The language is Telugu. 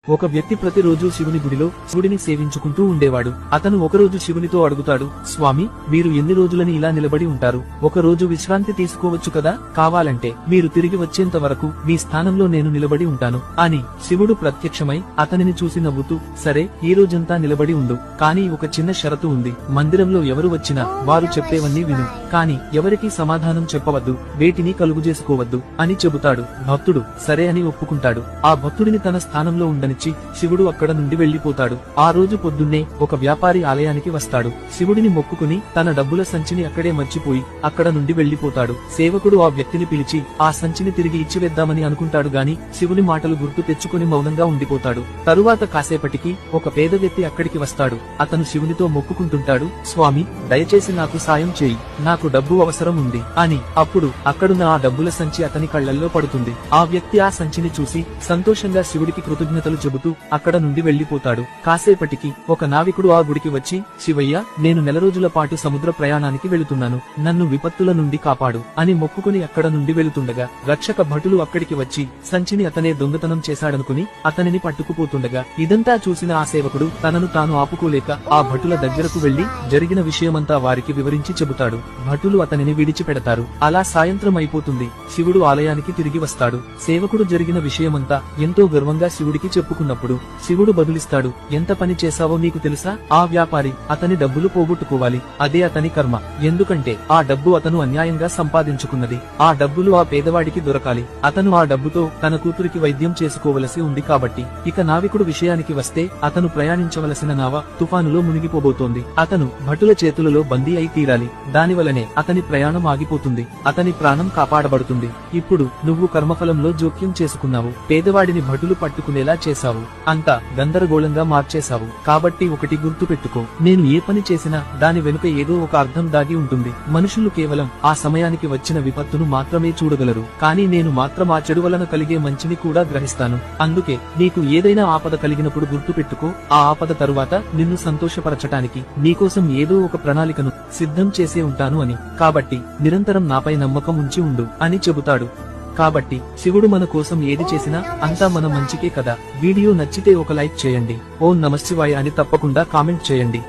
ఒక వ్యక్తి ప్రతిరోజు శివుని గుడిలో శివుడిని సేవించుకుంటూ ఉండేవాడు. అతను ఒకరోజు శివునితో అడుగుతాడు, స్వామి, మీరు ఎన్ని రోజులని ఇలా నిలబడి ఉంటారు? ఒక రోజు విశ్రాంతి తీసుకోవచ్చు కదా? కావాలంటే మీరు తిరిగి వచ్చేంత వరకు మీ స్థానంలో నేను నిలబడి ఉంటాను అని. శివుడు ప్రత్యక్షమై అతనిని చూసి నవ్వుతూ, సరే, ఈ రోజంతా నిలబడి ఉండు, కానీ ఒక చిన్న షరతు ఉంది. మందిరంలో ఎవరు వచ్చినా వారు చెప్పేవన్నీ విను, కాని ఎవరికీ సమాధానం చెప్పవద్దు, వేటిని కలుగుజేసుకోవద్దు అని చెబుతాడు. భక్తుడు సరే అని ఒప్పుకుంటాడు. ఆ భక్తుడిని తన స్థానంలో ఉండనిచ్చి శివుడు అక్కడ నుండి వెళ్లిపోతాడు. ఆ రోజు పొద్దున్నే ఒక వ్యాపారి ఆలయానికి వస్తాడు. శివుడిని మొక్కుకుని తన డబ్బుల సంచిని అక్కడే మర్చిపోయి అక్కడ నుండి వెళ్లిపోతాడు. సేవకుడు ఆ వ్యక్తిని పిలిచి ఆ సంచిని తిరిగి ఇచ్చివేద్దామని అనుకుంటాడు గాని శివుని మాటలు గుర్తు తెచ్చుకుని మౌనంగా ఉండిపోతాడు. తరువాత కాసేపటికి ఒక పేద వ్యక్తి అక్కడికి వస్తాడు. అతను శివునితో మొక్కుకుంటుంటాడు, స్వామి, దయచేసి నాకు సాయం చేయి, నాకు డబ్బు అవసరం ఉంది అని. అప్పుడు అక్కడున్న ఆ డబ్బుల సంచి అతని కళ్లల్లో పడుతుంది. ఆ వ్యక్తి ఆ సంచిని చూసి సంతోషంగా శివుడికి కృతజ్ఞతలు చెబుతూ అక్కడ నుండి వెళ్లిపోతాడు. కాసేపటికి ఒక నావికుడు ఆ గుడికి వచ్చి, శివయ్య, నేను నెల రోజుల పాటు సముద్ర ప్రయాణానికి వెళుతున్నాను, నన్ను విపత్తుల నుండి కాపాడు అని మొక్కుకుని అక్కడ నుండి వెళుతుండగా రక్షక భటులు అక్కడికి వచ్చి సంచిని అతనే దొంగతనం చేశాడనుకుని అతనిని పట్టుకుపోతుండగా ఇదంతా చూసిన ఆ సేవకుడు తనను తాను ఆపుకోలేక ఆ భటుల దగ్గరకు వెళ్లి జరిగిన విషయమంతా వారికి వివరించి చెబుతాడు. భటులు అతనిని విడిచిపెడతారు. అలా సాయంత్రం అయిపోతుంది. శివుడు ఆలయానికి తిరిగి వస్తాడు. సేవకుడు జరిగిన విషయమంతా ఎంతో గర్వంగా శివుడికి చెప్పుకున్నప్పుడు శివుడు బదులిస్తాడు, ఎంత పని చేశావో నీకు తెలుసా? ఆ వ్యాపారి అతని డబ్బులు పోగొట్టుకోవాలి, అదే అతని కర్మ. ఎందుకంటే ఆ డబ్బు అతను అన్యాయంగా సంపాదించుకున్నది. ఆ డబ్బులు ఆ పేదవాడికి దొరకాలి. అతను ఆ డబ్బుతో తన కూతురికి వైద్యం చేసుకోవలసి ఉంది కాబట్టి. ఇక నావికుడు విషయానికి వస్తే అతను ప్రయాణించవలసిన నావ తుఫానులో మునిగిపోబోతోంది. అతను భటుల చేతులలో బందీ అయి తీరాలి. దానివలనే అతని ప్రయాణం ఆగిపోతుంది. అతని ప్రాణం కాపాడబడుతుంది. ఇప్పుడు నువ్వు కర్మఫలంలో జోక్యం చేసుకున్నావు. పేదవాడిని భటులు పట్టుకునేలా చేశావు. అంతా గందరగోళంగా మార్చేశావు. కాబట్టి ఒకటి గుర్తు పెట్టుకో, నేను ఏ పని చేసినా దాని వెనుక ఏదో ఒక అర్థం దాగి ఉంటుంది. మనుషులు కేవలం ఆ సమయానికి వచ్చిన విపత్తును మాత్రమే చూడగలరు, కానీ నేను మాత్రం ఆ చెడు వలన కలిగే మంచిని కూడా గ్రహిస్తాను. అందుకే నీకు ఏదైనా ఆపద కలిగినప్పుడు గుర్తు పెట్టుకో, ఆ ఆపద తరువాత నిన్ను సంతోషపరచటానికి నీకోసం ఏదో ఒక ప్రణాళికను సిద్ధం చేసే ఉంటాను అని. కాబట్టి నిరంతరం నాపై నమ్మకం ఉంచి ఉండు అని చెబుతాడు. కాబట్టి శివుడు మన కోసం ఏది చేసినా అంతా మన మంచికే కదా. వీడియో నచ్చితే ఒక లైక్ చేయండి. ఓం నమఃశివాయ అని తప్పకుండా కామెంట్ చేయండి.